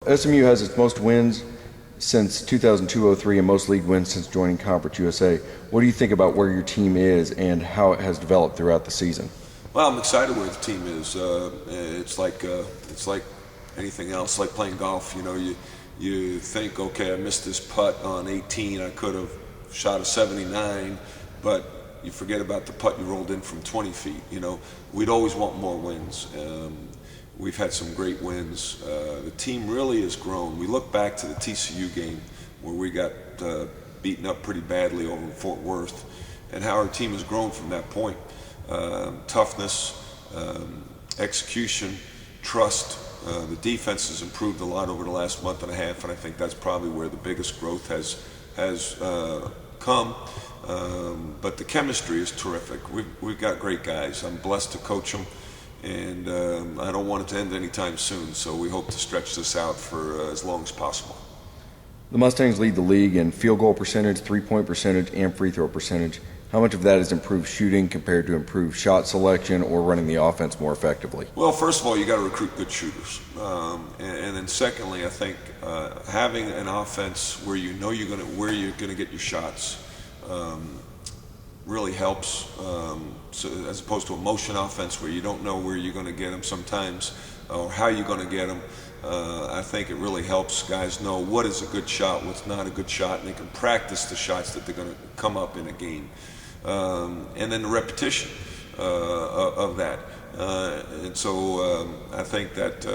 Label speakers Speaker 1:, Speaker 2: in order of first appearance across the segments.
Speaker 1: SMU has its most wins since 2002-03 and most league wins since joining Conference USA. What do you think about where your team is and how it has developed throughout the season?
Speaker 2: Well, I'm excited where the team is. It's like anything else, like playing golf. You know, you think, okay, I missed this putt on 18. I could have shot a 79, but you forget about the putt you rolled in from 20 feet. You know, we'd always want more wins. We've had some great wins. The team really has grown. We look back to the TCU game where we got beaten up pretty badly over in Fort Worth, and how our team has grown from that point. Toughness, execution, trust. The defense has improved a lot over the last month and a half, and I think that's probably where the biggest growth has come. But the chemistry is terrific. We've got great guys. I'm blessed to coach them, and I don't want it to end anytime soon, so we hope to stretch this out for as long as possible.
Speaker 1: The Mustangs lead the league in field goal percentage, three-point percentage, and free throw percentage. How much of that is improved shooting compared to improved shot selection or running the offense more effectively?
Speaker 2: Well, first of all, you got to recruit good shooters, and then secondly, I think having an offense where you know where you're gonna get your shots really helps. So as opposed to a motion offense where you don't know where you're gonna get them sometimes or how you're gonna get them. I think it really helps guys know what is a good shot, what's not a good shot, and they can practice the shots that they're gonna come up in a game. And then the repetition of that. And so I think that,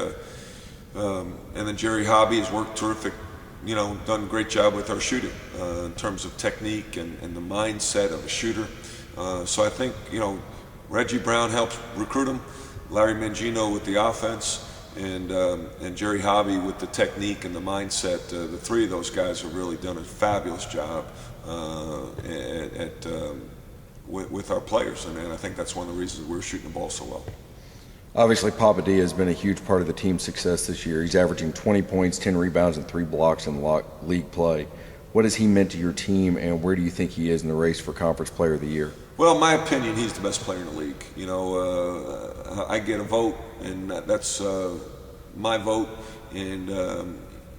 Speaker 2: and then Jerry Hobby has worked terrific, you know, done a great job with our shooting in terms of technique and the mindset of a shooter. So I think, you know, Reggie Brown helps recruit him, Larry Mangino with the offense, and Jerry Hobby with the technique and the mindset. The three of those guys have really done a fabulous job with our players, and I think that's one of the reasons we're shooting the ball so well.
Speaker 1: Obviously, Papadilla has been a huge part of the team's success this year. He's averaging 20 points, 10 rebounds, and 3 blocks in league play. What has he meant to your team, and where do you think he is in the race for Conference Player of the Year?
Speaker 2: Well, in my opinion, he's the best player in the league. You know, I get a vote, and that's my vote, and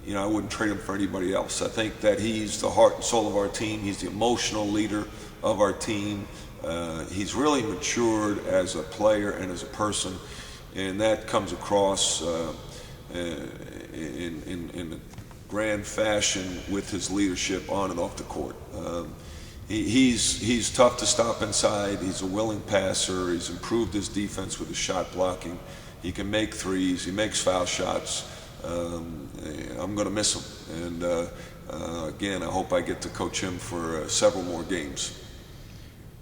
Speaker 2: you know, I wouldn't trade him for anybody else. I think that he's the heart and soul of our team. He's the emotional leader of our team. He's really matured as a player and as a person, and that comes across in a grand fashion with his leadership on and off the court. He's tough to stop inside. He's a willing passer. He's improved his defense with his shot blocking. He can make threes. He makes foul shots. I'm going to miss him, and again, I hope I get to coach him for several more games.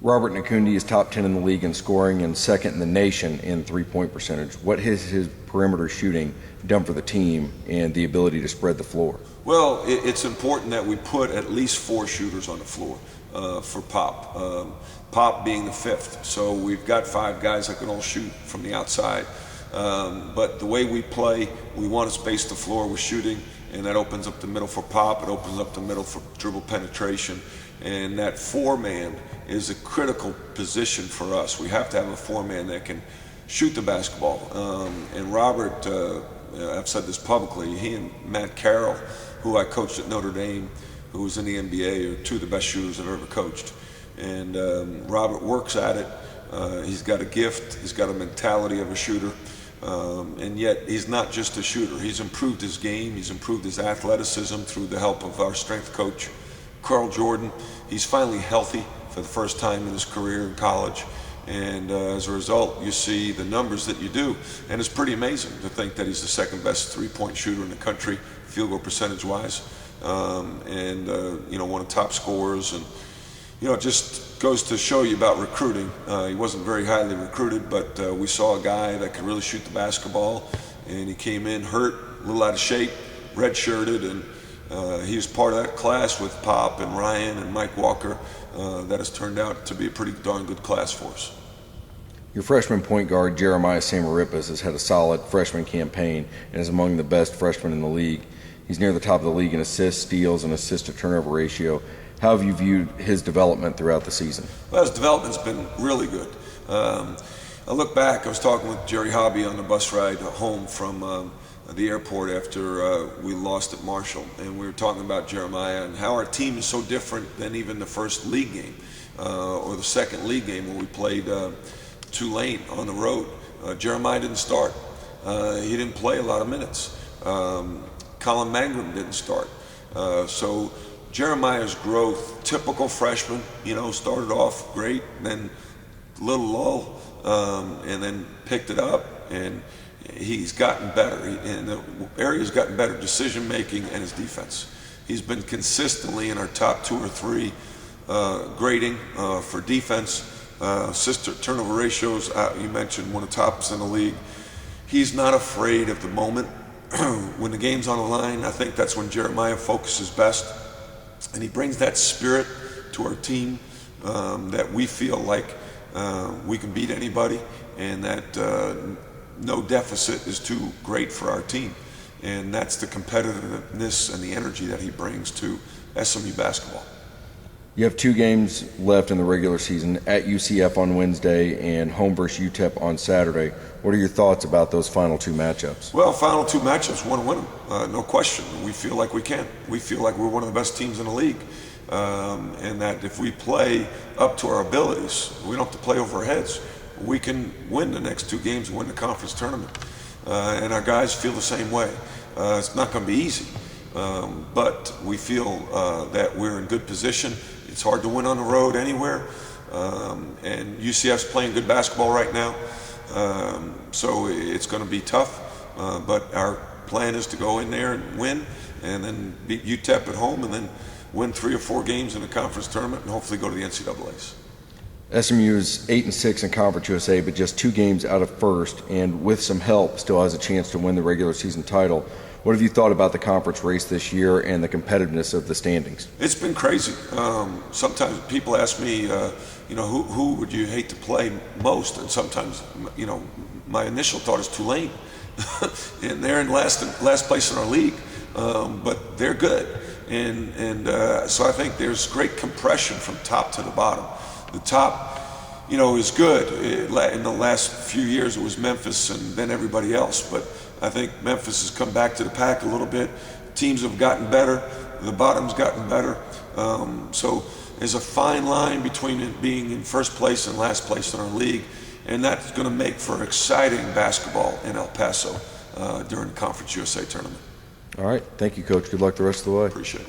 Speaker 1: Robert Mikuni is top 10 in the league in scoring and second in the nation in three-point percentage. What has his perimeter shooting done for the team and the ability to spread the floor?
Speaker 2: Well, it's important that we put at least 4 shooters on the floor for Pop. Pop being the 5th. So we've got 5 guys that can all shoot from the outside. But the way we play, we want to space the floor with shooting, and that opens up the middle for Pop. It opens up the middle for dribble penetration. And that 4-man is a critical position for us. We have to have a 4-man that can shoot the basketball. And Robert, I've said this publicly, he and Matt Carroll, who I coached at Notre Dame, who was in the NBA, are 2 of the best shooters I've ever coached. And Robert works at it. He's got a gift. He's got a mentality of a shooter. And yet he's not just a shooter. He's improved his game. He's improved his athleticism through the help of our strength coach, Carl Jordan. He's finally healthy for the first time in his career in college. And as a result, you see the numbers that you do. And it's pretty amazing to think that he's the second best three-point shooter in the country, field goal percentage-wise. You know, one of the top scorers. And, you know, it just goes to show you about recruiting. He wasn't very highly recruited, but we saw a guy that could really shoot the basketball. And he came in hurt, a little out of shape, red-shirted, and he was part of that class with Pop and Ryan and Mike Walker that has turned out to be a pretty darn good class for us.
Speaker 1: Your freshman point guard, Jeremiah Samaripas, has had a solid freshman campaign and is among the best freshmen in the league. He's near the top of the league in assists, steals, and assist-to-turnover ratio. How have you viewed his development throughout the season?
Speaker 2: Well, his development's been really good. I look back, I was talking with Jerry Hobby on the bus ride home from the airport after we lost at Marshall, and we were talking about Jeremiah and how our team is so different than even the first league game or the second league game where we played Tulane on the road. Jeremiah didn't start. He didn't play a lot of minutes. Colin Mangrum didn't start. So Jeremiah's growth, typical freshman, started off great, then a little lull, and then picked it up, and he's gotten better. In the area, he's gotten better decision making and his defense. He's been consistently in our top 2 or 3 grading for defense. Assist turnover ratios, you mentioned one of the tops in the league. He's not afraid of the moment. When the game's on the line, I think that's when Jeremiah focuses best. And he brings that spirit to our team that we feel like we can beat anybody, and that no deficit is too great for our team. And that's the competitiveness and the energy that he brings to SMU basketball.
Speaker 1: You have 2 games left in the regular season, at UCF on Wednesday and home versus UTEP on Saturday. What are your thoughts about those final 2 matchups?
Speaker 2: Well, final 2 matchups, want to win them, no question. We feel like we can. We feel like we're one of the best teams in the league, and that if we play up to our abilities, we don't have to play over our heads. We can win the next 2 games and win the conference tournament, and our guys feel the same way. It's not going to be easy, but we feel that we're in good position. It's hard to win on the road anywhere, and UCF's playing good basketball right now, so it's going to be tough, but our plan is to go in there and win, and then beat UTEP at home, and then win 3 or 4 games in the conference tournament, and hopefully go to the NCAAs.
Speaker 1: SMU is 8-6 in Conference USA, but just 2 games out of first, and with some help, still has a chance to win the regular season title. What have you thought about the conference race this year and the competitiveness of the standings?
Speaker 2: It's been crazy. Sometimes people ask me, who would you hate to play most? And sometimes, my initial thought is Tulane, and they're in last place in our league, but they're good, and so I think there's great compression from top to the bottom. The top, is good. In the last few years, it was Memphis and then everybody else, but I think Memphis has come back to the pack a little bit. Teams have gotten better. The bottom's gotten better. So there's a fine line between it being in first place and last place in our league, and that's going to make for exciting basketball in El Paso during the Conference USA tournament.
Speaker 1: All right. Thank you, Coach. Good luck the rest of the way.
Speaker 2: Appreciate it.